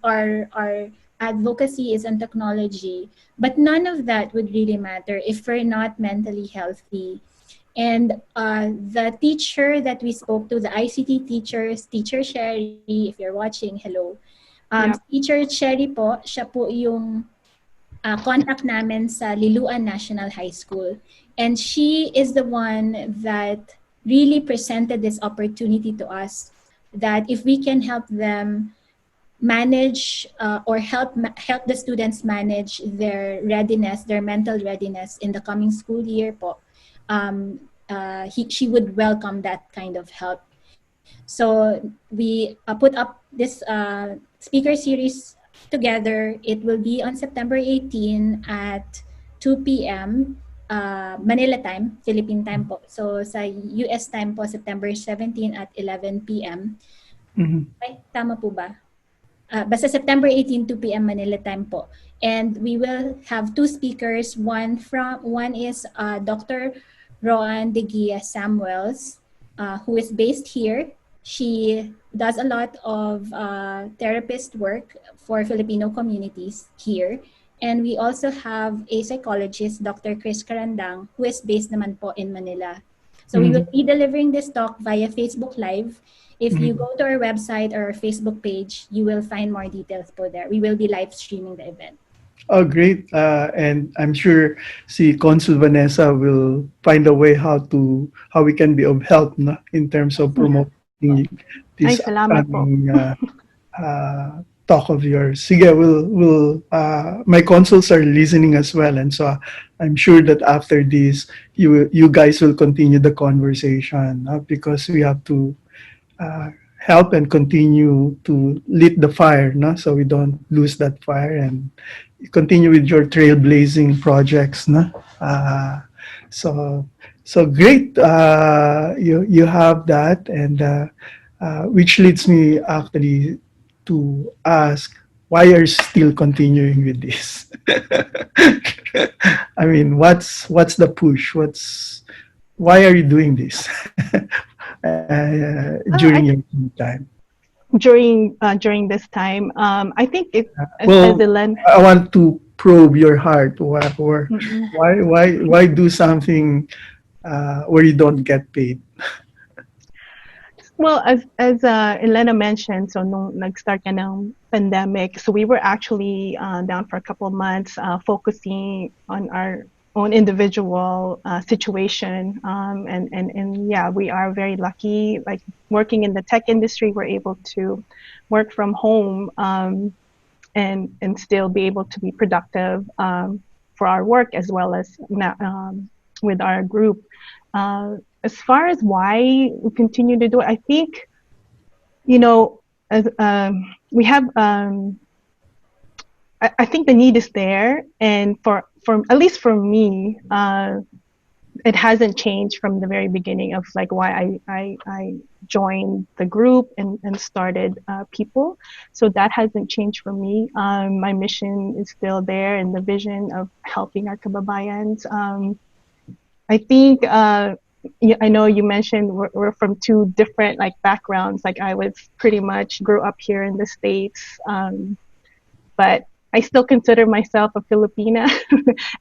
our advocacy is on technology, but none of that would really matter if we're not mentally healthy. And the teacher that we spoke to, the ICT teachers, Teacher Sherry, if you're watching, hello. Teacher Sherry po, siya po yung contact namin sa Liloan National High School. And she is the one that really presented this opportunity to us, that if we can help them manage or help the students manage their readiness, their mental readiness in the coming school year po, she would welcome that kind of help. So we put up this speaker series together. It will be on September 18 at 2 p.m. Manila time, Philippine time po. So sa US time po, September 17 at 11 p.m. Ay, tama po ba? Basta September 18, 2 p.m. Manila time po. And we will have two speakers. One is Dr. Roan De Gia Samuels, who is based here. She does a lot of therapist work for Filipino communities here. And we also have a psychologist, Dr. Chriskarandang, who is based naman po in Manila. So we will be delivering this talk via Facebook Live. If you go to our website or our Facebook page, you will find more details po there. We will be live streaming the event. Oh, great. And I'm sure si Consul Vanessa will find a way how we can be of help, no, in terms of promoting this Ay, salamat po. upcoming talk of yours. Sige, my consuls are listening as well, and so I'm sure that after this, you guys will continue the conversation, because we have to help and continue to lit the fire, no? So we don't lose that fire, and continue with your trailblazing projects, no? So great. You have that, and which leads me actually to ask, why are you still continuing with this? I mean, what's the push? Why are you doing this during your time? During this time, I think it. Well, as Elen, I want to probe your heart. Why do something where you don't get paid? Well, as Elena mentioned, so nung nag-start ka ng pandemic, so we were actually down for a couple of months, focusing on our own individual situation, and yeah, we are very lucky. Like working in the tech industry, we're able to work from home and still be able to be productive for our work as well as with our group. As far as why we continue to do it, I think, as we have, I think the need is there, and for at least for me, it hasn't changed from the very beginning of like why I joined the group and started PIPOL. So that hasn't changed for me. My mission is still there, and the vision of helping our kababayans. I think. I know you mentioned we're from two different like backgrounds. Like I was pretty much grew up here in the States, but I still consider myself a Filipina,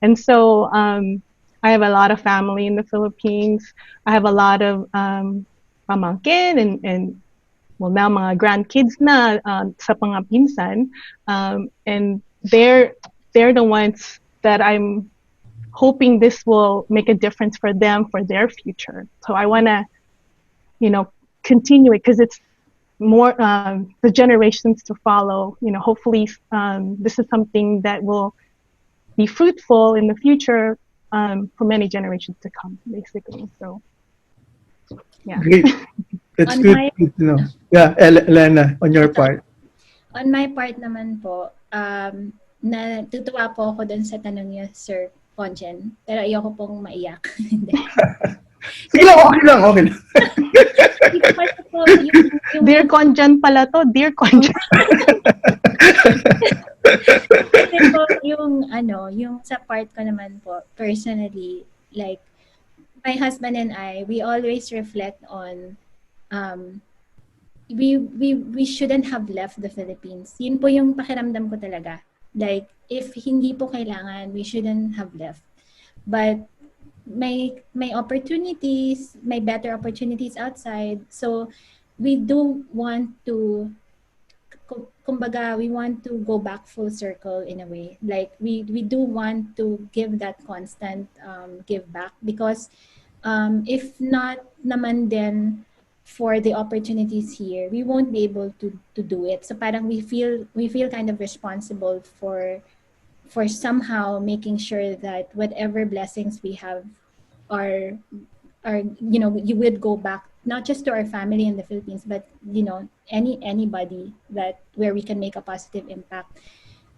and so I have a lot of family in the Philippines. I have a lot of pamangkin and well now mga grandkids na sa mga pinsan, and they're the ones that I'm hoping this will make a difference for them, for their future. So I want to, continue it because it's more the generations to follow. Hopefully this is something that will be fruitful in the future for many generations to come, basically. So, yeah. Great. That's good to know. Yeah, Elena, on your part. On my part naman po, natutuwa po ako dun sa tanong niyo, Sir Congen, pero ayoko pong maiyak. Sige lang, okay lang. Dear Congen pala to, Dear Congen. Kasi po, yung sa part ko naman po, personally, like, my husband and I, we always reflect on, we shouldn't have left the Philippines. Yun po yung pakiramdam ko talaga. Like, if hindi po kailangan, we shouldn't have left. But may opportunities, may better opportunities outside. So we do want to, kumbaga, we want to go back full circle in a way. Like we do want to give that constant give back, because if not naman then for the opportunities here, we won't be able to do it. So parang we feel kind of responsible for somehow making sure that whatever blessings we have are you would go back not just to our family in the Philippines, but anybody that where we can make a positive impact.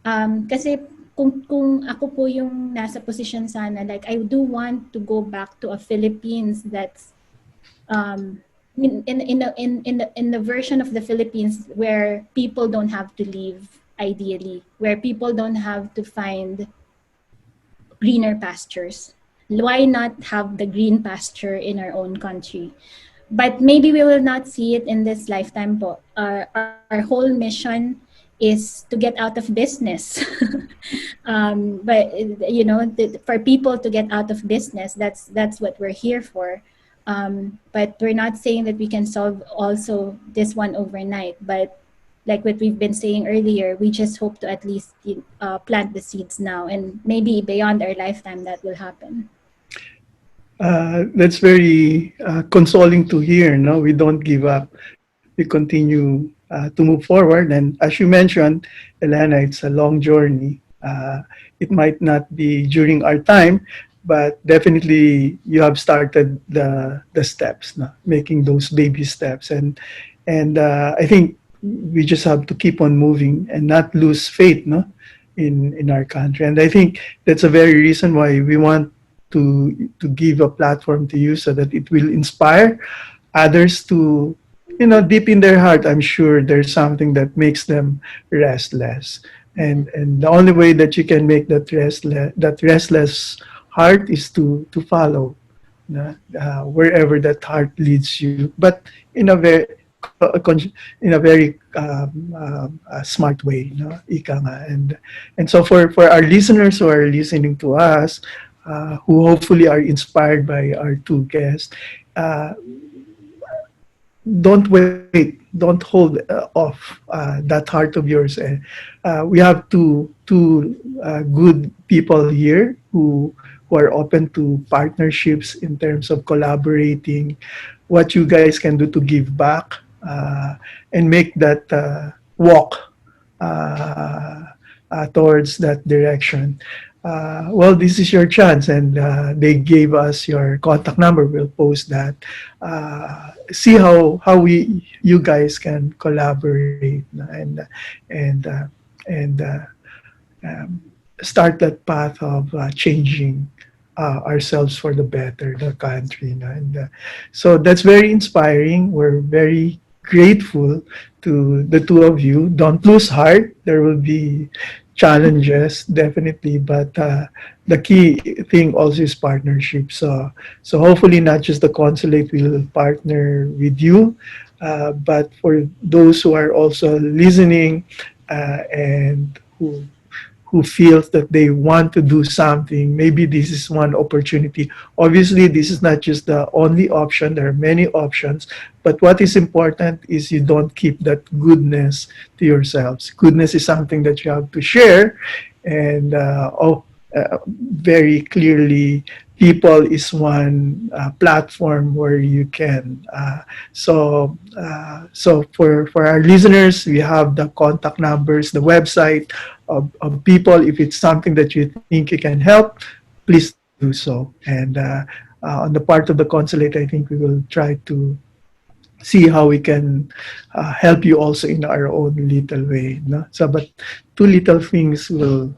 Kasi kung ako po yung nasa position sana, like I do want to go back to a Philippines that's in the version of the Philippines where people don't have to leave, ideally, where people don't have to find greener pastures. Why not have the green pasture in our own country? But maybe we will not see it in this lifetime po. Our whole mission is to get out of business. But for people to get out of business, that's what we're here for. But we're not saying that we can solve also this one overnight. But like what we've been saying earlier, we just hope to at least plant the seeds now, and maybe beyond our lifetime that will happen. That's very consoling to hear. No, we don't give up. We continue to move forward. And as you mentioned, Elena, it's a long journey. It might not be during our time, but definitely you have started the steps, no? Making those baby steps. And I think we just have to keep on moving and not lose faith, no, in our country. And I think that's a very reason why we want to give a platform to you, so that it will inspire others to, deep in their heart, I'm sure there's something that makes them restless. And the only way that you can make that restless heart is to follow wherever that heart leads you, but in a very smart way, ika nga. And so for our listeners who are listening to us, who hopefully are inspired by our two guests, don't wait, don't hold off that heart of yours. We have two good people here who are open to partnerships in terms of collaborating, what you guys can do to give back, and make that walk towards that direction. Well, this is your chance, and they gave us your contact number. We'll post that. See how you guys can collaborate and start that path of changing ourselves for the better, the country. And so that's very inspiring. We're very grateful to the two of you. Don't lose heart. There will be challenges, definitely, but the key thing also is partnership. So hopefully not just the consulate will partner with you, but for those who are also listening and who feels that they want to do something, maybe this is one opportunity. Obviously, this is not just the only option. There are many options, but what is important is you don't keep that goodness to yourselves. Goodness is something that you have to share, and very clearly, PIPOL is one platform where you can. So for our listeners, we have the contact numbers, the website of PIPOL. If it's something that you think you can help, please do so. And on the part of the consulate, I think we will try to see how we can help you also in our own little way. No? So, but two little things will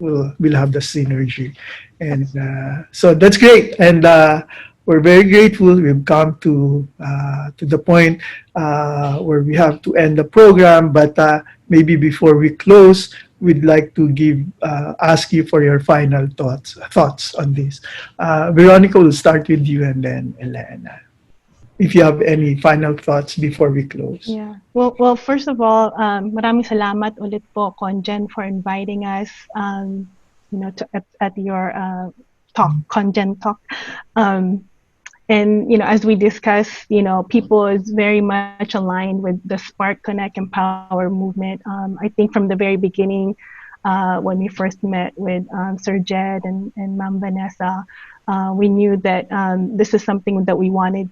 have the synergy, and so that's great. And we're very grateful. We've come to the point where we have to end the program. But maybe before we close, we'd like to ask you for your final thoughts on this. Veronica, will start with you, and then Elena, if you have any final thoughts before we close. Yeah. Well, first of all, maraming salamat ulit po, CONGEN, for inviting us, at your talk, CONGEN talk. And, as we discussed, PIPOL is very much aligned with the Spark, Connect, Empower movement. I think from the very beginning, when we first met with Sir Jed and Ma'am Vanessa, we knew that this is something that we wanted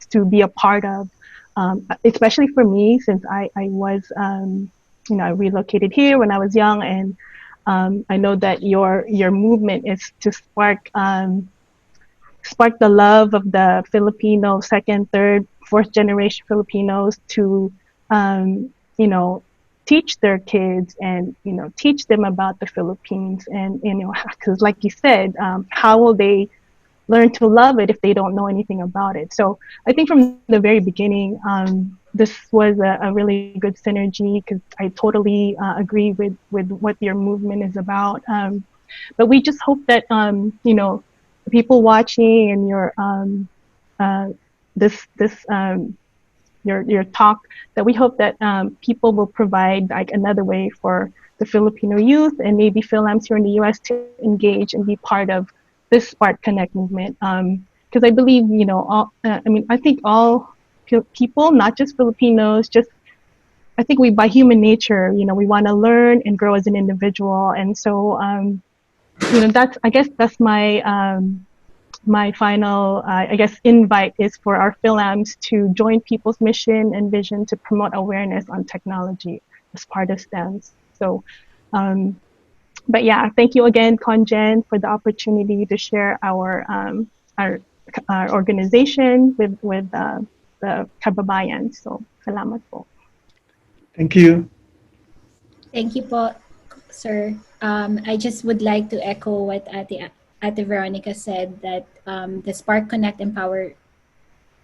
to be a part of, especially for me, since I was, I relocated here when I was young, and I know that your movement is to spark the love of the Filipino second, third, fourth generation Filipinos to, teach their kids and, teach them about the Philippines. And, because like you said, how will they learn to love it if they don't know anything about it? So I think from the very beginning, this was a really good synergy, because I totally agree with what your movement is about. But we just hope that, people watching and your talk, that we hope that people will provide like another way for the Filipino youth and maybe Fil-Ams here in the US to engage and be part of this Spark Connect movement. Because I believe, I think all people, not just Filipinos, I think by human nature, we want to learn and grow as an individual. And so, that's my final, invite is for our Fil-Ams to join people's mission and vision to promote awareness on technology as part of STEMs. So, but yeah, thank you again, CONGEN, for the opportunity to share our organization with the kababayan. So, salamat po. Thank you. Thank you po, sir. I just would like to echo what Ate Veronica said, that the Spark Connect Empower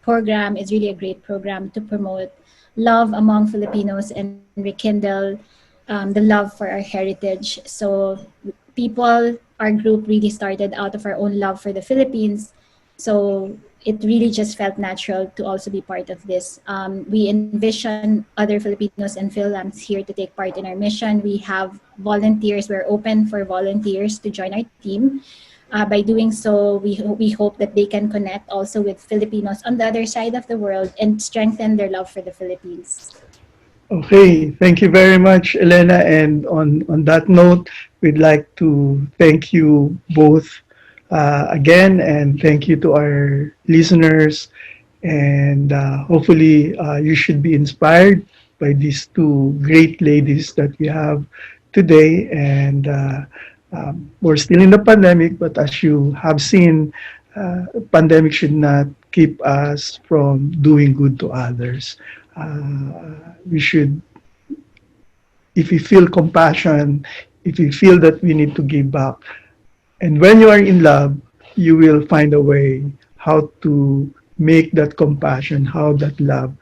program is really a great program to promote love among Filipinos and rekindle the love for our heritage. So our group really started out of our own love for the Philippines. So it really just felt natural to also be part of this. We envision other Filipinos and Fil-Ams here to take part in our mission. We have volunteers. We're open for volunteers to join our team. By doing so, we hope that they can connect also with Filipinos on the other side of the world and strengthen their love for the Philippines. Okay, thank you very much, Elena. And on that note, we'd like to thank you both again, and thank you to our listeners. And hopefully you should be inspired by these two great ladies that we have today. And we're still in the pandemic, but as you have seen, pandemic should not keep us from doing good to others. We should, if we feel compassion, if we feel that we need to give back, and when you are in love, you will find a way how to make that compassion, how that love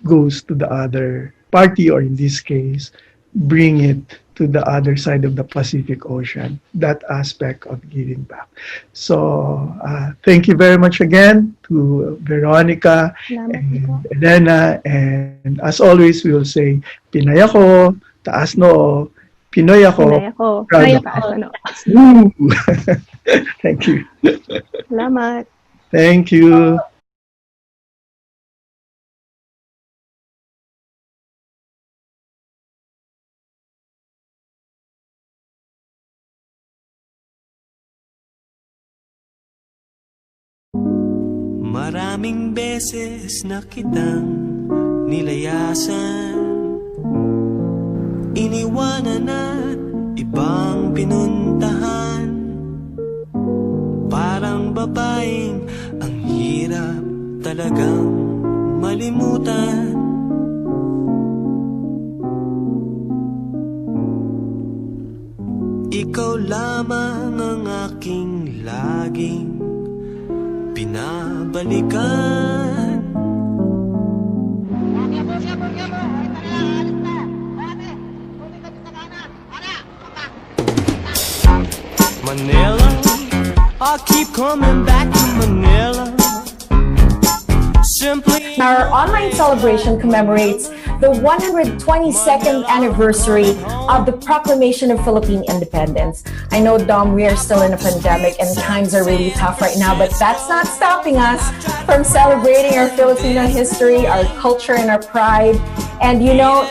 goes to the other party, or in this case, bring it to the other side of the Pacific Ocean, that aspect of giving back. So thank you very much again to Veronica and Elena. And as always, we will say, Pinay ako, taas noo, Pinoy ako, proud ako. Thank you. Salamat. Thank you. Maraming beses na kitang nilayasan, iniwanan at ibang pinuntahan. Parang babaeng ang hirap talagang malimutan. Ikaw lamang ang aking laging pinabalikan. Manila, I keep coming back to Manila. Simply. Our online celebration commemorates the 122nd anniversary of the proclamation of Philippine independence. I know, Dom, we are still in a pandemic and times are really tough right now, but that's not stopping us from celebrating our Filipino history, our culture, and our pride. And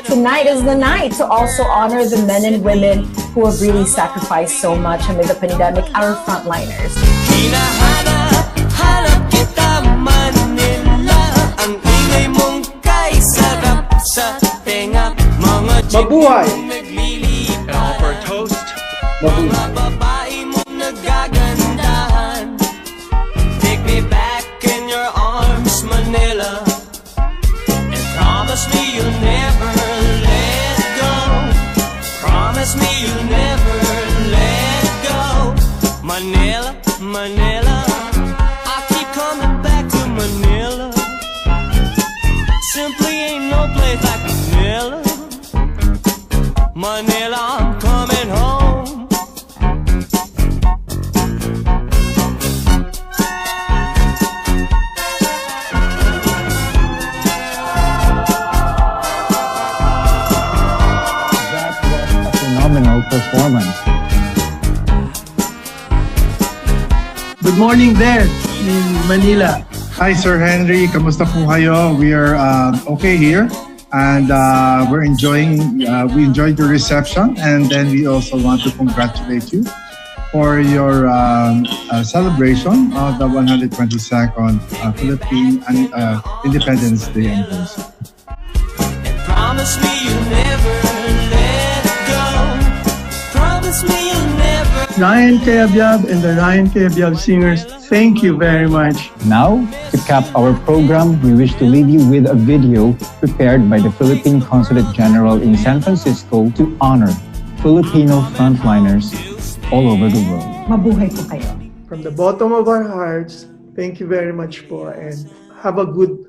tonight is the night to also honor the men and women who have really sacrificed so much amid the pandemic, our frontliners. Hinahanap kita Manila, ang ingay mong kay sarap sa tenga. Mga Mabuhay! naglilipa, And offer toast. mga babae mong nagagandahan. Take me back in your arms, Manila, and promise me you'll never let Manila, I'm coming home. That was a phenomenal performance. Good morning there in Manila. Hi, Sir Henry. Kamusta po kayo? We are okay here, and we enjoyed the reception, and then we also want to congratulate you for your celebration of the 122nd Philippine Independence Day anniversary. Promise me you'll never let go. Promise me you'll never. Ryan Kayabyab and the Ryan Kayabyab Singers, thank you very much. Now, to cap our program, we wish to leave you with a video prepared by the Philippine Consulate General in San Francisco to honor Filipino frontliners all over the world. Mabuhay po kayo. From the bottom of our hearts, thank you very much po, and have a good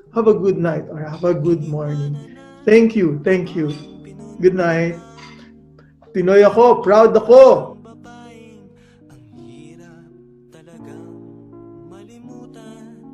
night or have a good morning. Thank you. Good night. Pinoy ako, proud ako. Ang hirap talagang malimutan.